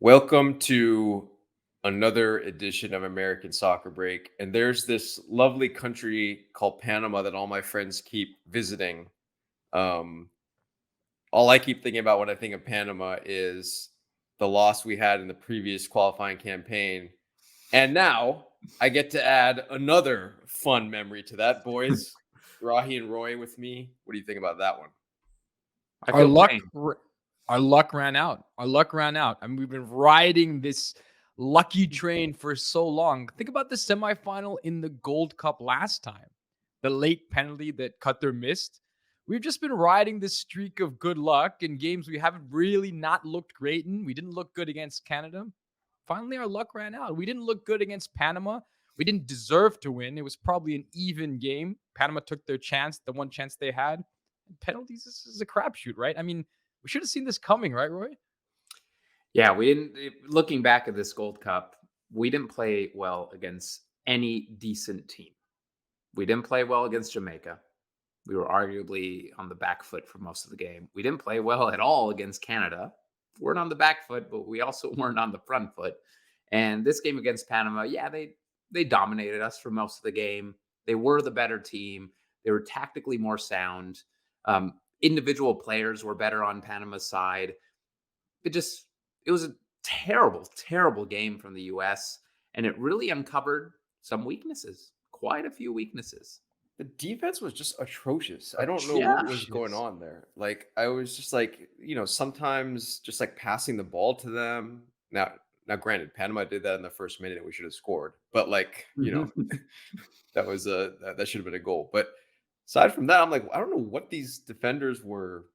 Welcome to another edition of American Soccer Break. And there's this lovely country called Panama that all my friends keep visiting. Um, all I keep thinking about when I think of Panama is the loss we had in the previous qualifying campaign. And now I get to add another fun memory to that, boys. Rahi and Roy with me. What do you think about that one? I Our feel luck, pain. our luck ran out. Our luck ran out. I mean, we've been riding this lucky train for so long. Think about the semifinal in the Gold Cup last time, the late penalty that Qatar missed. We've just been riding this streak of good luck in games we haven't really not looked great in. We didn't look good against Canada. Finally, our luck ran out. We didn't look good against Panama. We didn't deserve to win. It was probably an even game. Panama took their chance, the one chance they had. Penalties is a crapshoot, right? I mean, we should have seen this coming, right, Roy? Yeah, we didn't. Looking back at this Gold Cup, we didn't play well against any decent team. We didn't play well against Jamaica. We were arguably on the back foot for most of the game. We didn't play well at all against Canada. We weren't on the back foot, but we also weren't on the front foot. And this game against Panama, yeah, they dominated us for most of the game. They were the better team. They were tactically more sound. Individual players were better on Panama's side. It was a terrible, terrible game from the US, and it really uncovered some weaknesses, quite a few weaknesses. The defense was just atrocious. I don't know what was going on there. Like, I was just like, sometimes just like passing the ball to them. Now, granted, Panama did that in the first minute and we should have scored. But like, that was that should have been a goal. But aside from that, I'm like, I don't know what these defenders were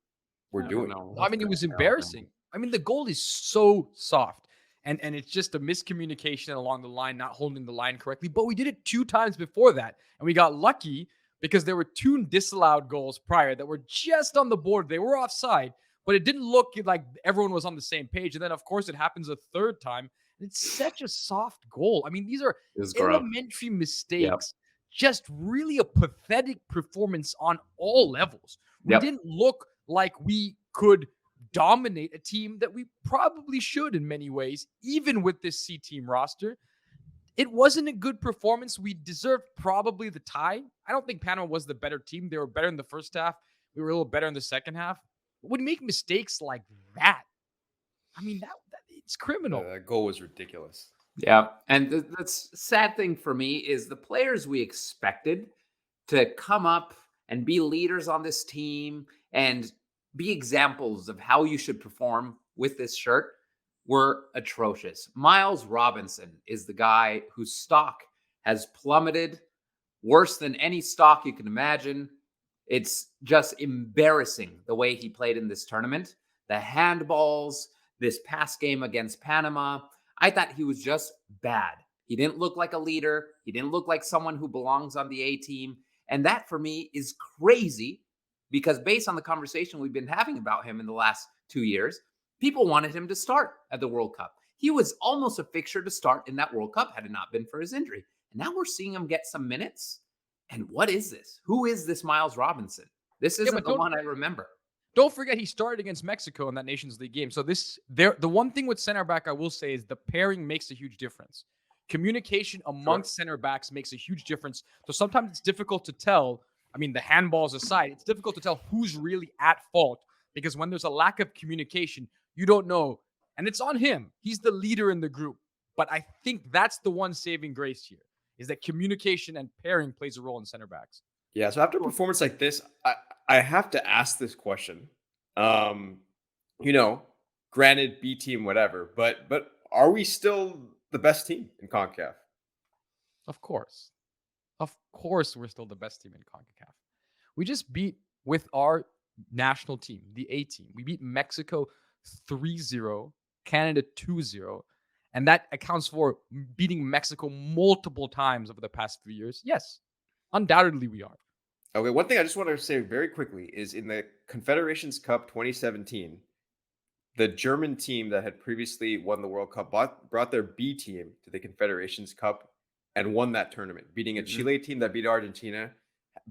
doing. I mean, it was embarrassing. I mean, the goal is so soft. And it's just a miscommunication along the line, not holding the line correctly. But we did it 2 times before that. And we got lucky because there were 2 disallowed goals prior that were just on the board. They were offside, but it didn't look like everyone was on the same page. And then, of course, it happens a third time. And it's such a soft goal. I mean, these are elementary mistakes. Just really a pathetic performance on all levels. We didn't look like we could dominate a team that we probably should in many ways, even with this C team roster. It wasn't a good performance. We deserved probably the tie. I don't think Panama was the better team. They were better in the first half. We were a little better in the second half. But when you make mistakes like that, I mean, that it's criminal. That goal was ridiculous. Yeah. And the sad thing for me is the players we expected to come up and be leaders on this team and be examples of how you should perform with this shirt were atrocious. Miles Robinson is the guy whose stock has plummeted worse than any stock you can imagine. It's just embarrassing the way he played in this tournament. The handballs, this past game against Panama, I thought he was just bad. He didn't look like a leader. He didn't look like someone who belongs on the A team. And that for me is crazy because based on the conversation we've been having about him in the last 2 years, people wanted him to start at the World Cup. He was almost a fixture to start in that World Cup had it not been for his injury. And now we're seeing him get some minutes. And what is this? Who is this Miles Robinson? This isn't the one I remember. Don't forget he started against Mexico in that Nations League game. So the one thing with center back I will say is the pairing makes a huge difference. Communication amongst center backs makes a huge difference. So sometimes it's difficult to tell. I mean, the handballs aside, it's difficult to tell who's really at fault because when there's a lack of communication, you don't know. And it's on him. He's the leader in the group. But I think that's the one saving grace here is that communication and pairing plays a role in center backs. Yeah. So after a performance like this, I have to ask this question. Granted, B team, whatever, but are we still the best team in CONCACAF? Of course. Of course, we're still the best team in CONCACAF. We just beat with our national team, the A team. We beat Mexico 3-0, Canada 2-0, and that accounts for beating Mexico multiple times over the past 3 years. Yes, undoubtedly we are. Okay, one thing I just want to say very quickly is in the Confederations Cup 2017, the German team that had previously won the World Cup brought their B team to the Confederations Cup and won that tournament, beating a Chile team that beat Argentina,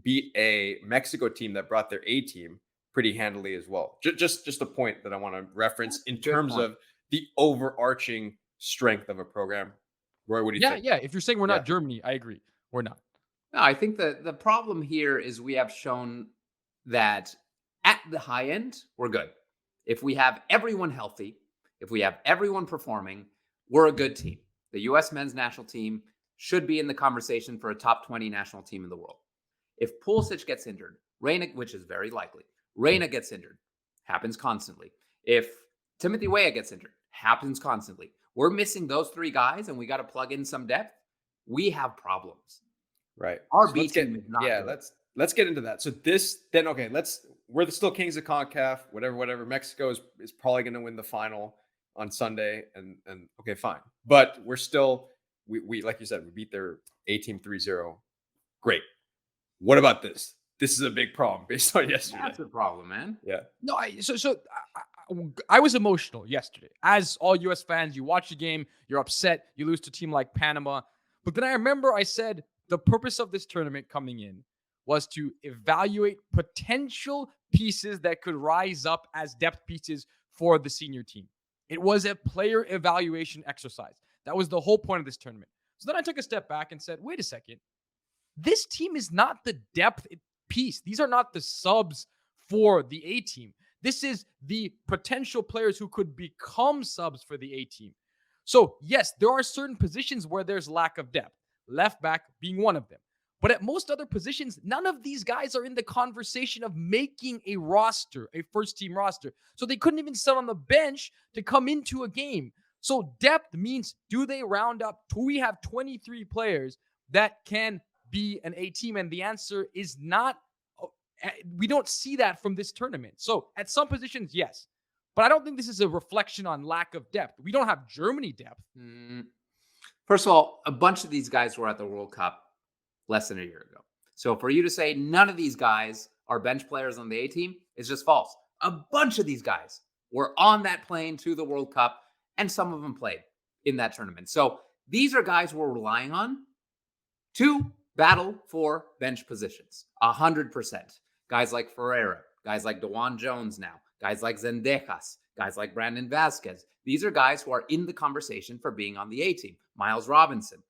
beat a Mexico team that brought their A team pretty handily as well. Just a point that I want to reference in terms of the overarching strength of a program. Roy, what do you think? Yeah. If you're saying we're Yeah. not Germany, I agree. We're not. No, I think that the problem here is we have shown that at the high end, we're good. If we have everyone healthy, if we have everyone performing, we're a good team. The U.S. men's national team should be in the conversation for a top 20 national team in the world. If Pulisic gets injured, Reina, which is very likely, Reina gets injured, happens constantly. If Timothy Weah gets injured, happens constantly. We're missing those three guys and we got to plug in some depth. We have problems. Right. Our So B let's get team is not yeah, good. let's get into that. So this then okay, we're still kings of CONCACAF, whatever. Mexico is probably going to win the final on Sunday and okay, fine. But we're still we like you said, we beat their A team 3-0. Great. What about this? This is a big problem based on yesterday. That's a problem, man. Yeah. No, I was emotional yesterday. As all U.S. fans, you watch the game, you're upset, you lose to a team like Panama. But then I remember I said the purpose of this tournament coming in was to evaluate potential pieces that could rise up as depth pieces for the senior team. It was a player evaluation exercise. That was the whole point of this tournament. So then I took a step back and said, wait a second. This team is not the depth piece. These are not the subs for the A team. This is the potential players who could become subs for the A team. So yes, there are certain positions where there's lack of depth. Left back being one of them. But at most other positions, none of these guys are in the conversation of making a roster, a first team roster. So they couldn't even sit on the bench to come into a game. So depth means, do they round up? Do we have 23 players that can be an A team? And the answer is not. We don't see that from this tournament. So at some positions, yes. But I don't think this is a reflection on lack of depth. We don't have Germany depth. First of all, a bunch of these guys were at the World Cup less than a year ago. So for you to say none of these guys are bench players on the A team is just false. A bunch of these guys were on that plane to the World Cup, and some of them played in that tournament. So these are guys we're relying on to battle for bench positions, 100%. Guys like Ferreira, guys like DeJuan Jones now, guys like Zendejas, guys like Brandon Vasquez. These are guys who are in the conversation for being on the A team. Miles Robinson.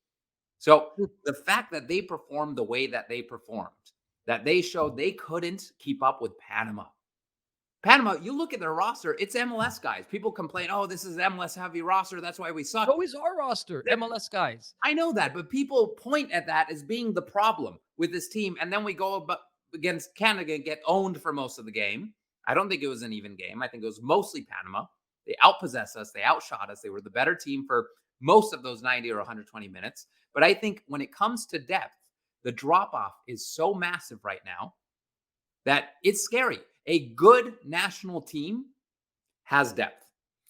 So the fact that they performed the way that they performed, that they showed they couldn't keep up with Panama. Panama, you look at their roster, it's MLS guys. People complain, oh, this is MLS heavy roster. That's why we suck. So is our roster, MLS guys. I know that, but people point at that as being the problem with this team. And then we go against Canada and get owned for most of the game. I don't think it was an even game. I think it was mostly Panama. They outpossessed us. They outshot us. They were the better team for most of those 90 or 120 minutes. But I think when it comes to depth, the drop-off is so massive right now that it's scary. A good national team has depth.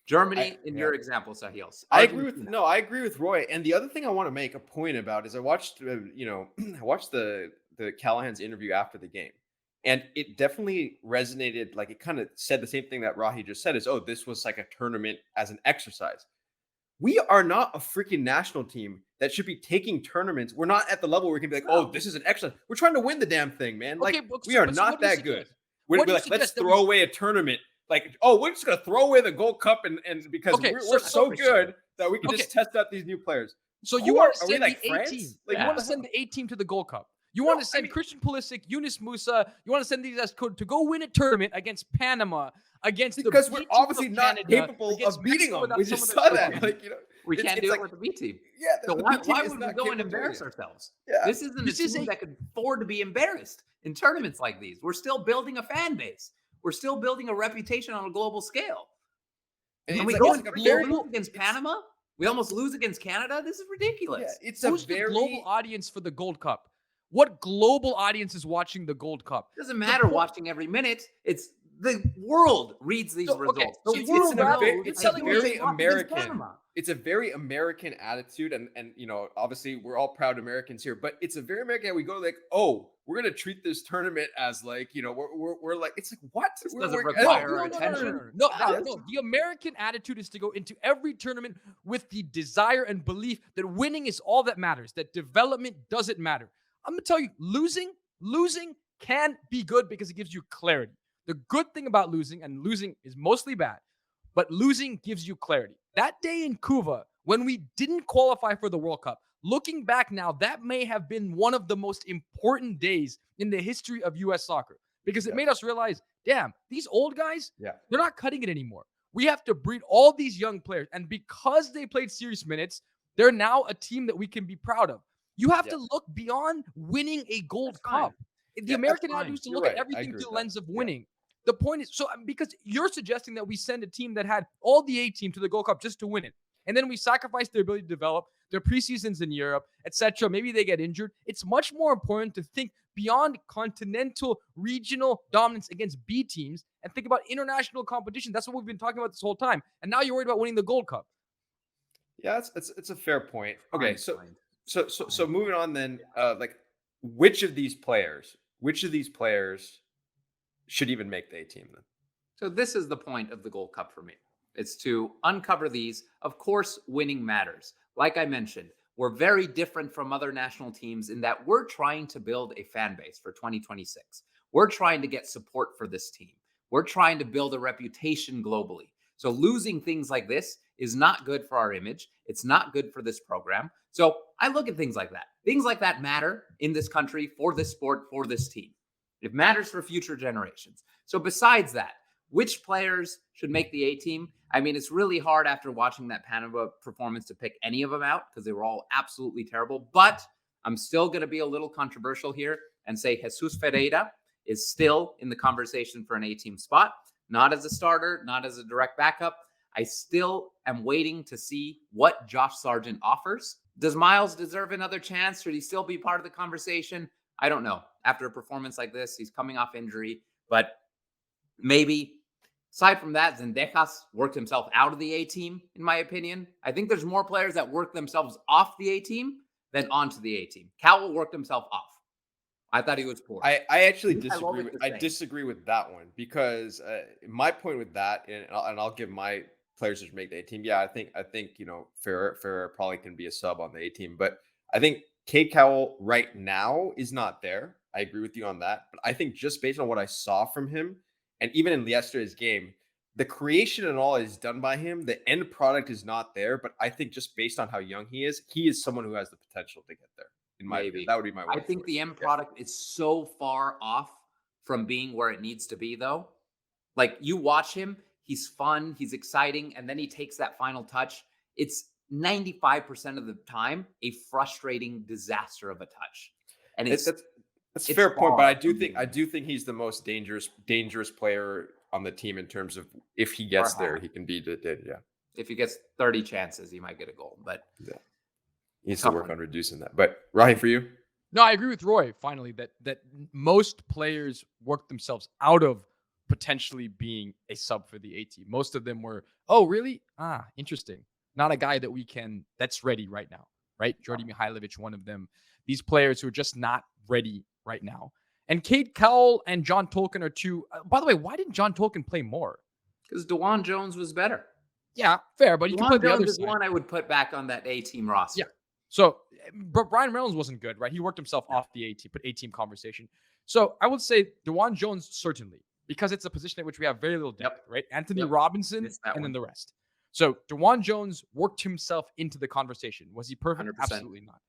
Germany, your example, Sahil. I agree with Roy. And the other thing I want to make a point about is I watched, I watched the Callahan's interview after the game. And it definitely resonated. Like it kind of said the same thing that Rahi just said is, oh, this was like a tournament as an exercise. We are not a freaking national team that should be taking tournaments. We're not at the level where we can be like, oh, this is an exercise. We're trying to win the damn thing, man. Like we are not that good. We're like, let's throw away a tournament. Like, oh, we're just gonna throw away the Gold Cup and because we're so good that we can just test out these new players. So you want to are we send like the France? A team? Like, You want to send the A team to the Gold Cup? You want to send Christian Pulisic, Yunus Musa? You want to send these guys to go win a tournament against Panama? Because we're obviously not capable of beating them. We just saw that. Like, we can't do it with the B team. Yeah. So why would we go and embarrass ourselves? Yeah. This isn't a team that could afford to be embarrassed in tournaments like these. We're still building a fan base. We're still building a reputation on a global scale. And we go against Panama. We almost lose against Canada. This is ridiculous. Yeah, Who's the global audience for the Gold Cup? What global audience is watching the Gold Cup? It doesn't matter watching every minute. It's the world reads these results. Okay. It's a very American attitude, and obviously we're all proud Americans here, but it's a very American. We go like, oh, we're gonna treat this tournament as like, we're like, it's like what? This doesn't require attention. No. The American attitude is to go into every tournament with the desire and belief that winning is all that matters, that development doesn't matter. I'm gonna tell you, losing can be good because it gives you clarity. The good thing about losing, and losing is mostly bad, but losing gives you clarity. That day in Cuba, when we didn't qualify for the World Cup, looking back now, that may have been one of the most important days in the history of U.S. soccer because it made us realize, damn, these old guys, they're not cutting it anymore. We have to breed all these young players. And because they played serious minutes, they're now a team that we can be proud of. You have to look beyond winning a Gold Cup. The American hat used to look at everything through the lens of winning. The point is, so because you're suggesting that we send a team that had all the A team to the Gold Cup just to win it, and then we sacrifice their ability to develop their preseasons in Europe, etc. Maybe they get injured. It's much more important to think beyond continental, regional dominance against B teams and think about international competition. That's what we've been talking about this whole time. And now you're worried about winning the Gold Cup. Yeah, it's a fair point. Okay, so moving on then, like which of these players should even make the A team then? So this is the point of the Gold Cup for me. It's to uncover these. Of course, winning matters. Like I mentioned, we're very different from other national teams in that we're trying to build a fan base for 2026. We're trying to get support for this team. We're trying to build a reputation globally. So losing things like this is not good for our image. It's not good for this program. So I look at things like that. Things like that matter in this country, for this sport, for this team. It matters for future generations. So besides that, which players should make the A team? I mean, it's really hard after watching that Panama performance to pick any of them out because they were all absolutely terrible. But I'm still going to be a little controversial here and say Jesus Ferreira is still in the conversation for an A team spot, not as a starter, not as a direct backup. I still am waiting to see what Josh Sargent offers. Does Miles deserve another chance? Should he still be part of the conversation? I don't know. After a performance like this, he's coming off injury, but maybe. Aside from that, Zendejas worked himself out of the A team, in my opinion. I think there's more players that work themselves off the A team than onto the A team. Cowell worked himself off. I thought he was poor. I actually disagree. I disagree with that one because my point with that, and I'll give my players to make the A team. Yeah, I think Ferreira probably can be a sub on the A team, but I think Cade Cowell right now is not there. I agree with you on that, but I think just based on what I saw from him, and even in yesterday's game, the creation and all is done by him. The end product is not there, but I think just based on how young he is someone who has the potential to get there. In my opinion, that would be my. I think the end product is so far off from being where it needs to be, though. Like you watch him, he's fun, he's exciting, and then he takes that final touch. It's 95% of the time a frustrating disaster of a touch, and that's a fair point. But I do think he's the most dangerous player on the team in terms of if he gets there, he can be If he gets 30 chances, he might get a goal, but he needs to work on reducing that. But Rahi, for you? No, I agree with Roy. Finally, that most players work themselves out of potentially being a sub for the A team. Most of them were, oh, really? Interesting. Not a guy that's ready right now, right? Jordi Mihailovic, one of them. These players who are just not ready right now. And Cade Cowell and John Tolkien are two. By the way, why didn't John Tolkien play more? Because DeJuan Jones was better. Yeah, fair, but you can put the other side. One I would put back on that A team roster. Yeah. So, but Brian Reynolds wasn't good, right? He worked himself off the A team conversation. So I would say DeJuan Jones certainly, because it's a position at which we have very little depth, right? Anthony Robinson and then the rest. So DeJuan Jones worked himself into the conversation. Was he perfect? 100%. Absolutely not.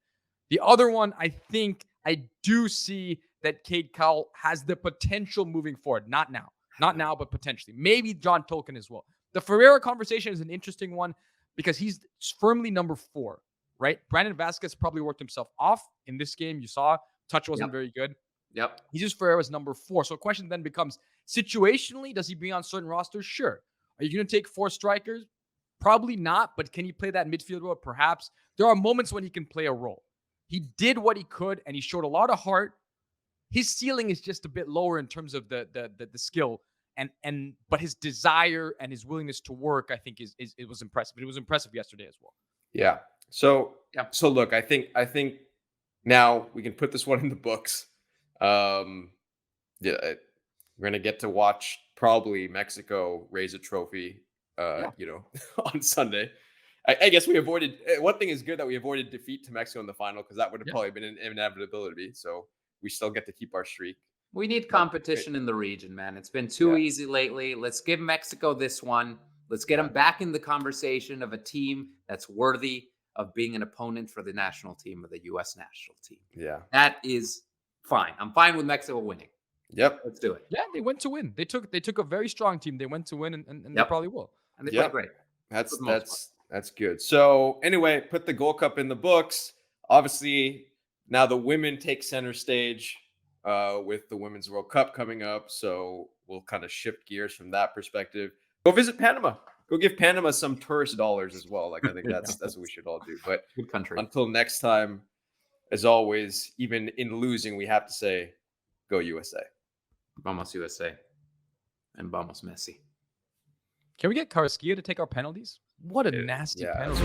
The other one, I think I do see that Cade Cowell has the potential moving forward. Not now, but potentially. Maybe John Tolkien as well. The Ferreira conversation is an interesting one because he's firmly number 4, right? Brandon Vasquez probably worked himself off in this game. You saw touch wasn't very good. Yep. Jesus Ferreira's number 4. So the question then becomes, situationally, does he be on certain rosters? Sure. Are you going to take 4 strikers? Probably not, but can he play that midfield role? Perhaps. There are moments when he can play a role. He did what he could, and he showed a lot of heart. His ceiling is just a bit lower in terms of the skill, but his desire and his willingness to work, I think, it was impressive. It was impressive yesterday as well. Yeah. So look, I think now we can put this one in the books. We're gonna get to watch probably Mexico raise a trophy. On Sunday. I guess we avoided. One thing is good that we avoided defeat to Mexico in the final because that would have probably been an inevitability. So we still get to keep our streak. We need competition in the region, man. It's been too easy lately. Let's give Mexico this one. Let's get them back in the conversation of a team that's worthy of being an opponent for the national team of the U.S. national team. Yeah. That is fine. I'm fine with Mexico winning. Yep. Let's do it. Yeah, they went to win. They took a very strong team. They went to win, and they Yep. probably will. And they Yep. play great. That's For the most that's good. So anyway, put the Gold Cup in the books. Obviously, now the women take center stage with the Women's World Cup coming up. So we'll kind of shift gears from that perspective. Go visit Panama. Go give Panama some tourist dollars as well. Like I think that's what we should all do. But Good country. until next time, as always, even in losing, we have to say, go USA. Vamos USA. And vamos Messi. Can we get Carrasquilla to take our penalties? What a nasty yeah, penalty.